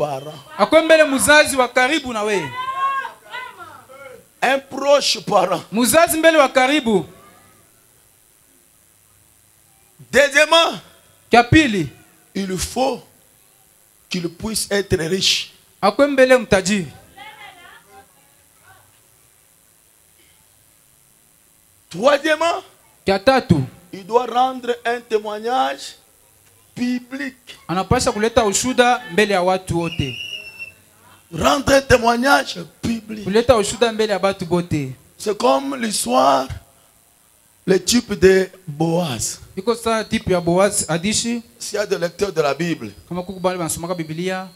parent. Akwembele muzazi wa karibu na we. Un proche parent. Muzazi mbele wa karibu. Deuxièmement, Kapili, il faut qu'il puisse être riche. akwembele mtajiri. Troisièmement, Katatu, il doit rendre un témoignage biblique. anapasha kuleta ushuda mbele ya watu wote. Rendre un témoignage biblique. Kuleta ushuda mbele ya watu bote. C'est comme l'histoire, le type de Boaz. Iko sa type ya Boaz adishi. S'il y a des lecteurs de la Bible. Kama kuku bali banasomaka Biblia.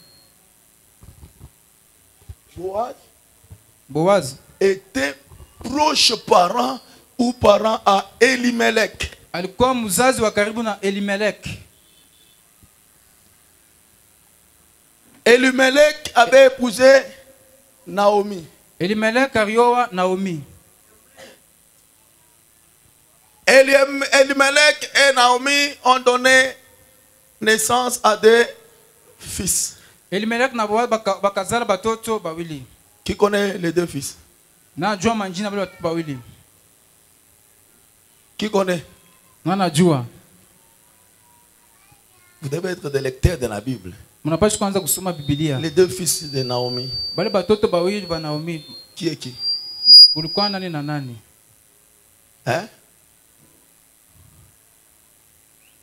Boaz était proche parent ou parent à Elimelech. Alikuwa mzazi wa karibu na Elimelech. Elimelech avait épousé Naomi. Elimelech arioa Naomi. Elimelech et Naomi ont donné naissance à deux fils. Elimelech na Boaz bakazala batoto bawili. Qui connaît les deux fils? Na jua manjina bale batoto bawili. Qui connaît? Na jua. Vous devez être des lecteurs de la Bible. Mnapaswa kwanza kusoma Biblia. Les deux fils de Naomi. Bale batoto bawili ba Naomi. Qui est qui? Kulikuwa nani na nani? Hein?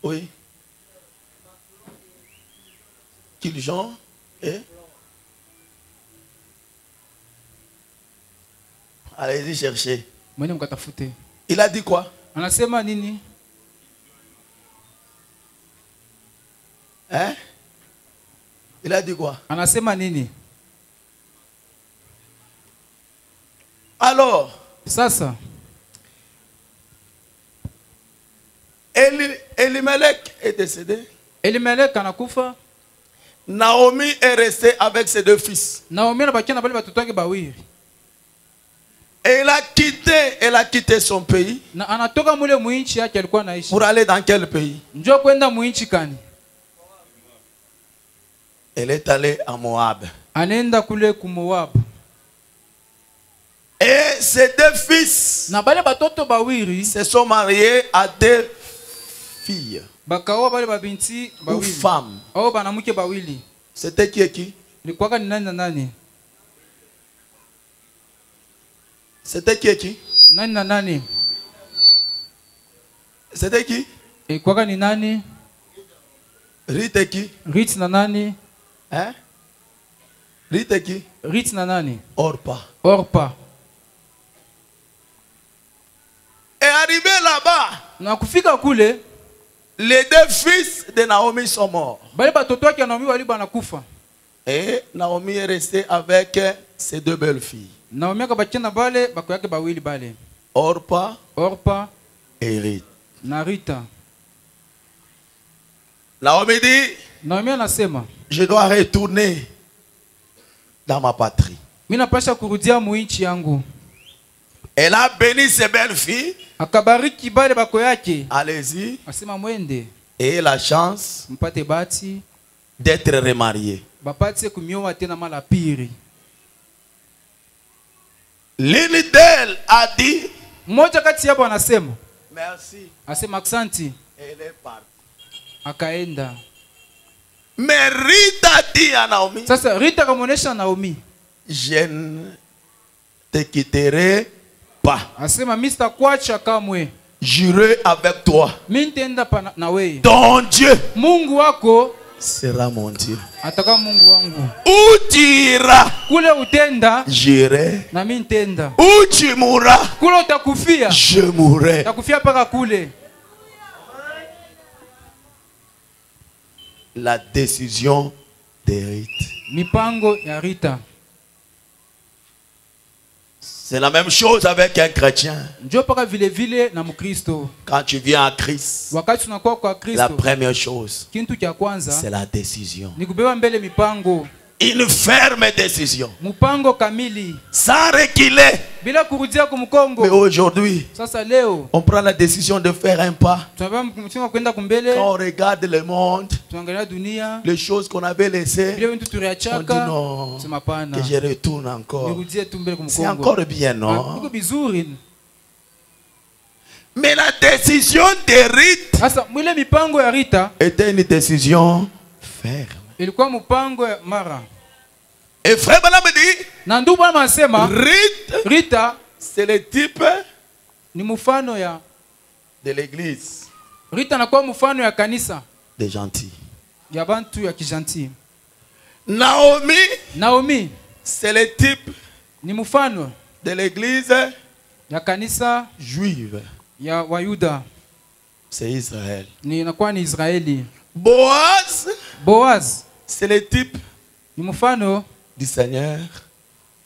Oui. Quel genre? Et? Allez-y chercher. Mwene mkatafute. Il a dit quoi? Anasema nini? Hein? Il a dit quoi? Anasema nini? Alors, sasa Elimelech est décédé. Elimelech anakufa. Naomi est restée avec ses deux fils. Naomi anabakia na bale batoto wake bawili. Et elle a quitté son pays. Na anatoka mule muinchi yake alikuwa anaishi. Pour aller dans quel pays? Njoo kwenda muinchi kani? Elle est allée à Moab. Anaenda kule ku Moab. Et ses deux fils na bale batoto bawili se sont mariés à deux filles. Bakaoa bale babinti bawili. Ou femmes. Au banamuke bawili. C'était qui et qui? Ilikuwa ni nani na nani? C'était qui et qui? Nani na nani? C'était qui? Ilikuwa ni nani? Ruth et qui? Ruth na nani? Hein? Ruth et qui? Ruth na nani? Orpa. Orpa. Et arrivé là-bas, na kufika kule, les deux fils de Naomi sont morts. Bale batoto wake Naomi wali banakufa. Et Naomi est restée avec ses deux belles filles. Naomi akabakia na bale bako yake bawili bale. Orpa et Ruth. Na Rita. Naomi dit, Naomi anasema, je dois retourner dans ma patrie. Mimi napasha kurudia muinchi yangu. Elle a béni ses belles filles. Akabariki bale bako yake. Allez-y. Asema mwende. Et la chance mpate bati d'être remarié. Bapate kumioa tena mala pili. L'une d'elles a dit, mmoja kati yao anasema, merci. Asema aksanti. Elle est partie. Akaenda. Mais Rita dit à Naomi, sasa Rita kamonesha Naomi, je ne te quitterai pas. Asema Mr. Kwacha kamwe. J'irai avec toi. Mintenda pa na wewe. Ton Dieu, Mungu wako sera mon Dieu. Ataka Mungu wangu. Où tu iras, kule utenda, j'irai. na mimi nitenda. Où tu mourras, kule utakufia, je mourrai. Utakufia paka kule. La décision de Rita. Mipango ya Rita. C'est la même chose avec un chrétien. Quand tu viens à Christ, la première chose, c'est la décision. Une ferme décision. Mpango kamili. Sans reculer. Bila kurudia Mais kumkongo. aujourd'hui, Sasa leo on prend la décision de faire un pas. tunabeba kwenda kumbele. Quand on regarde le monde, Tuangalia dunia. les choses qu'on avait laissées, Vile vitu on dit tuliachaka. non, Sema pana. que je retourne encore. Nirudie tu mbele C'est kumkongo. encore bien, Iko non? vizuri. Mais la décision de Ruth Sasa mwile mipango ya Rita était une décision ferme. ilikuwa mpango ya Mara. Et frère Branham dit, Na ndugu bwana anasema Ruth, Rita c'est le type ni mfano ya de l'église Rita anakuwa mfano ya kanisa des gentils. ya bantu ya kijanti. Naomi c'est le type ni mfano de l'église ya kanisa juive. ya Wayuda, C'est Israël. ni inakuwa ni Israeli. Boaz, c'est le type ni mfano du Seigneur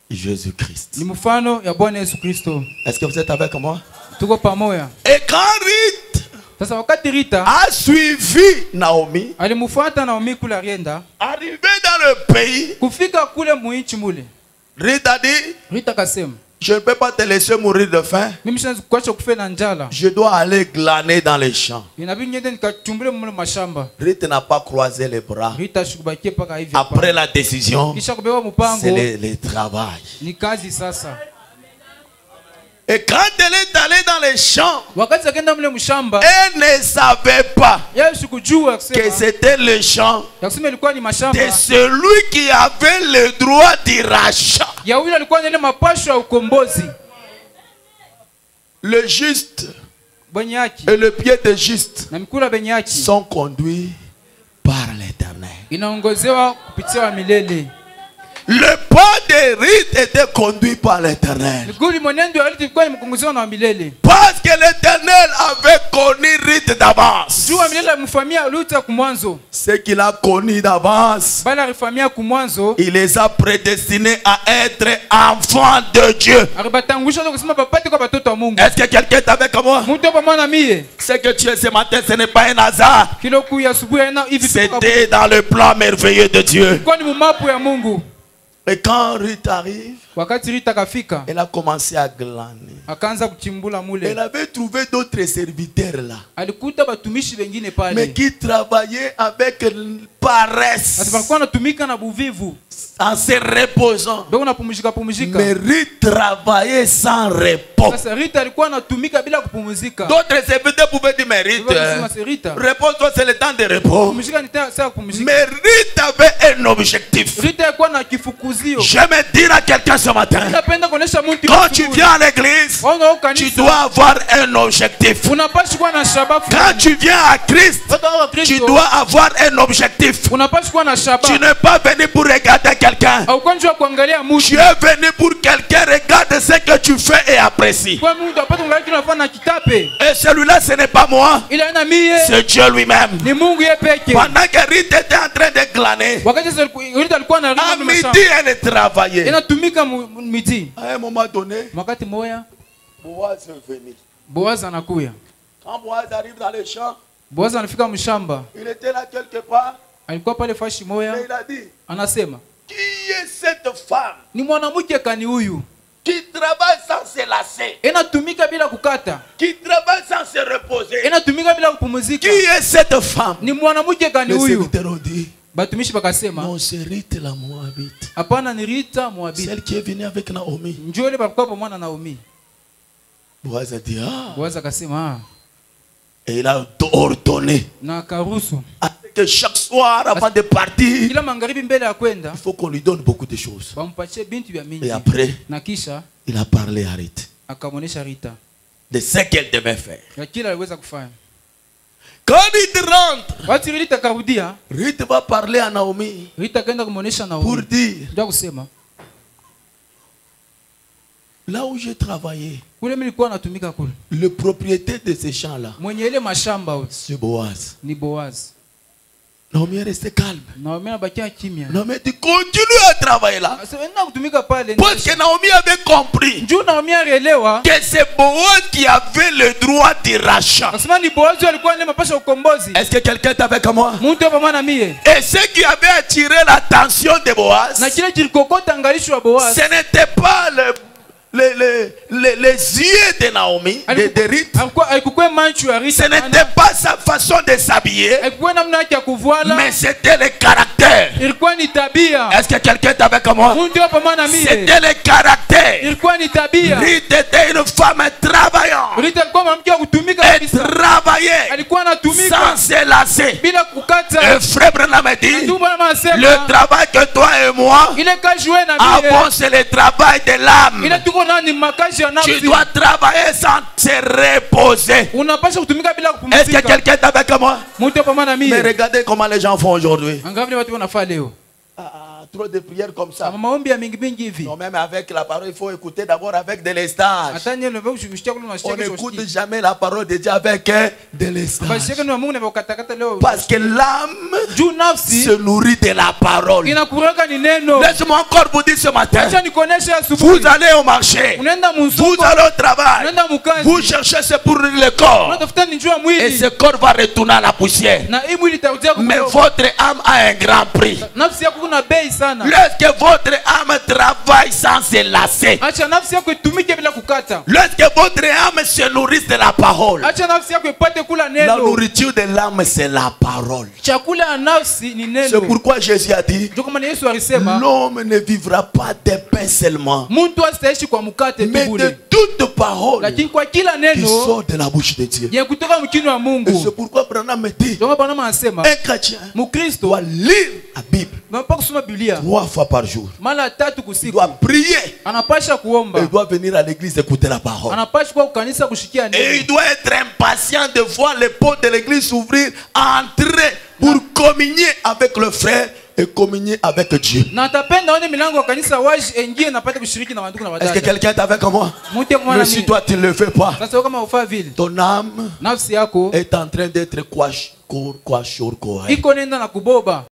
Jésus-Christ. ni mfano ya Bwana Yesu Kristo. Est-ce que vous êtes avec moi? Tuko pamoja. Et quand Ruth Sasa wakati Rita a suivi Naomi, alimfuata Naomi kula rienda, arrivé dans le pays, kufika kule muinchi mule, Ruth a dit, Rita kasema, je ne peux pas te laisser mourir de faim. mimi siwezi kuacha kufa na njala. Je dois aller glaner dans les champs. Inabidi niende nikachumbule mule mashamba. Ruth n'a pas croisé les bras. Rita shukubakie paka hivi. Après la décision, Kisha kubeba mpango c'est le travail. ni kazi sasa. Et quand elle est allée dans les champs, Wakati akaenda mule mshamba, elle ne savait pas yeye sikujua que kusema c'était le champ ya kusema ilikuwa ni mashamba de celui qui avait le droit du rachat. ya yule alikuwa na ile mapasho ya ukombozi. Le juste Benye haki et le pied de juste na mikula benye haki sont conduits par l'Éternel. inaongozewa kupitia wa milele. Le pas de Ruth était conduit par l'Éternel. Miguu mwenendo ya Rita ilikuwa imekongozewa na wa milele. Parce que l'Éternel avait connu Ruth d'avance. Juu wa milele alimfamia Rita kumwanzo. Ce qu'il a connu d'avance, Bali alifamia kumwanzo, il les a prédestinés à être enfants de Dieu. alibatangusha kusema papate kwa watoto wa Mungu. Est-ce que quelqu'un est avec moi? Mtu hapa mwana mie. Ce que tu es ce matin, ce n'est pas un hasard. Kilo kuu ya asubuhi na hivi C'était dans le plan merveilleux de Dieu. kwa ni mumapu ya Mungu. Et quand Ruth arrive, Wakati Rita kafika, elle a commencé à glaner. akaanza kuchimbula mule. Elle avait trouvé d'autres serviteurs là, Alikuta batumishi wengine mais pale. qui travaillaient avec paresse, Sasa walikuwa wanatumika na buvivu. en se reposant. Ndio unapumzika. Mais Ruth travaillait sans repos. Sasa Rita alikuwa anatumika bila kupumzika. D'autres serviteurs pouvaient dire, mais Ruth, Rita, repose-toi, c'est le temps de repos. kupumzika ni saa kupumzika. Mais Ruth avait un objectif. Rita alikuwa na kifukuzio. Je me dire à quelqu'un ce matin, Napenda kuonesha mtu quand tu viens à l'église, tu dois avoir un objectif. unapaswa kuwa na shabafu. Quand tu viens à Christ, tu dois avoir un objectif. Unapaswa kuwa na shabafu. Tu n'es pas venu pour regarder quelqu'un. Au konjwa kuangalia Tu mtu. es venu pour quelqu'un regarde ce que tu fais et apprécie. Kwa mtu apate kuangalia tunafanya na kitape. Et celui-là, ce n'est pas moi, Ila na mie c'est Dieu lui-même. ni Mungu yeye peke. Pendant que Ruth était en train de glaner, Wakati Rita alikuwa na à midi, elle travaillait. inatumika midi. À un moment donné, Wakati moya Boaz est venu. Boaz anakuya. Quand Boaz arrive dans les champs, Boaz anafika mshamba. il était là quelque part, Alikuwa pale fashi moya. mais il a dit, Anasema, qui est cette femme ni mwanamke kani huyu? qui travaille sans se lasser, Inatumika bila kukata. qui travaille sans se reposer? Inatumika bila kupumzika. Qui est cette femme? Ni mwanamke kani Les huyu? serviteurs ont dit, Batumishi bakasema, non, c'est Ruth la Moabite, hapana ni Rita Moabiti. celle qui est venue avec Naomi. Njoo ile balikuwa pamoja na Naomi. Boaz a dit, ah. Boaz akasema, Et il a ordonné na akaruhusu. que chaque soir avant de partir, Kila magharibi mbele ya kwenda, il faut qu'on lui donne beaucoup de choses. bampatie bintu vya mingi. Et après, Na kisha il a parlé à Ruth akamuonesha Rita de ce qu'elle devait faire. ya kila aliweza kufanya. Quand il rentre, Wakati Rita karudia, Ruth va parler à Naomi Rita kaenda kumuonesha pour Naomi. dire, Ndio kusema, là où j'ai travaillé, kule mimi nilikuwa natumika kule. le propriétaire de ces champs-là, Mwenye ile mashamba c'est Boaz. ni Boaz. Naomi est restée calme. Naomi anabakia kimya. Naomi dit continue à travailler là. Sasa enda kutumika pale. Parce que Naomi avait compris Njoo Naomi alielewa que c'est Boaz qui avait le droit de rachat. akasema ni Boazi alikuwa ndiye mapasha ukombozi. Est-ce que quelqu'un est avec moi? Mtu hapa mwana mie. Et ce qui avait attiré l'attention de Boaz, Na kile kilikokota angalisho wa Boazi. ce n'était pas les yeux de Naomi, de Ruth. Alikuwa manchu ya Rita. Ce n'était pas sa façon de s'habiller, Alikuwa namna yake ya kuvuala. mais c'était le caractère. Ilikuwa ni tabia. Est-ce que quelqu'un est avec moi? Mtu hapa mwana mie. C'était le caractère. Ilikuwa ni tabia. Ruth était une femme travaillante. Rita alikuwa mwanamke wa kutumika Elle kabisa. travaillait Alikuwa anatumika sans se lasser. bila kukata. Et frère Branham a dit, Ndio bwana anasema le travail que toi et moi ile kazi wewe na mie. avons, c'est le travail de l'âme. Ile tuko nani makazi ya Tu nafsi. dois travailler sans te reposer. Unapaswa kutumika bila Est-ce que kupumzika. quelqu'un est avec moi? Mtu hapa mwana mie. Mais regardez comment les gens font aujourd'hui. Angalia watu wanafaa leo. Trop de prières comme ça. Kama maombi ya mingi mingi hivi. Non, même avec la parole, il faut écouter d'abord avec de l'estage. Hata nyewe ndio kushika kule On unashika n'écoute jamais la parole de Dieu avec de l'estage. Basi ni Mungu ndio katakata leo. Parce que l'âme Juu nafsi se nourrit de la parole. inakuraka ni neno. Laisse-moi encore vous dire ce matin. Acha nikuoneshe asubuhi. Vous allez au marché. Unaenda Vous msoko. allez au travail. Unaenda mkazi. Vous cherchez ce pour le corps. Unatafuta ni jua Et mwili. ce corps va retourner à la poussière. Na hii mwili itarudia Mais kwa votre âme a un grand prix. nafsi yako kuna bei sana. Lorsque votre âme travaille sans se lasser. Acha nafsi yako itumike bila kukata. Lorsque votre âme se nourrit de la parole. Acha nafsi yako ipate kula La neno. nourriture de l'âme, c'est la parole. Chakula ya nafsi ni C'est neno. pourquoi Jésus a dit, Ndio kama Yesu alisema l'homme ne vivra pas de pain seulement, mtu asitaishi kwa mkate tu mais de bure. toute parole Lakini kwa kila qui neno sort de la bouche de Dieu. ya kutoka mkini wa Et Mungu. c'est pourquoi Branham me dit, Ndio maana anasema un chrétien Mkristo doit lire la Bible anapaswa kusoma Biblia 3 fois par jour. mara 3 Il kusiku. doit prier. Anapasha kuomba. Il doit venir à l'église écouter la parole. Anapasha kwa kanisa kushikia Et neno. il doit être impatient de voir les portes de l'église s'ouvrir, entrer pour communier avec le frère et communier avec Dieu. Na atapenda aone milango ya kanisa wazi ingie na apate kushiriki na wandugu na Est-ce que wadada. quelqu'un est avec moi? Mtu kwa Mais mwana si mimi. toi tu ne le fais pas, Sasa kama ufaa vile. ton âme Nafsi yako est en train d'être iko nenda na kuboba.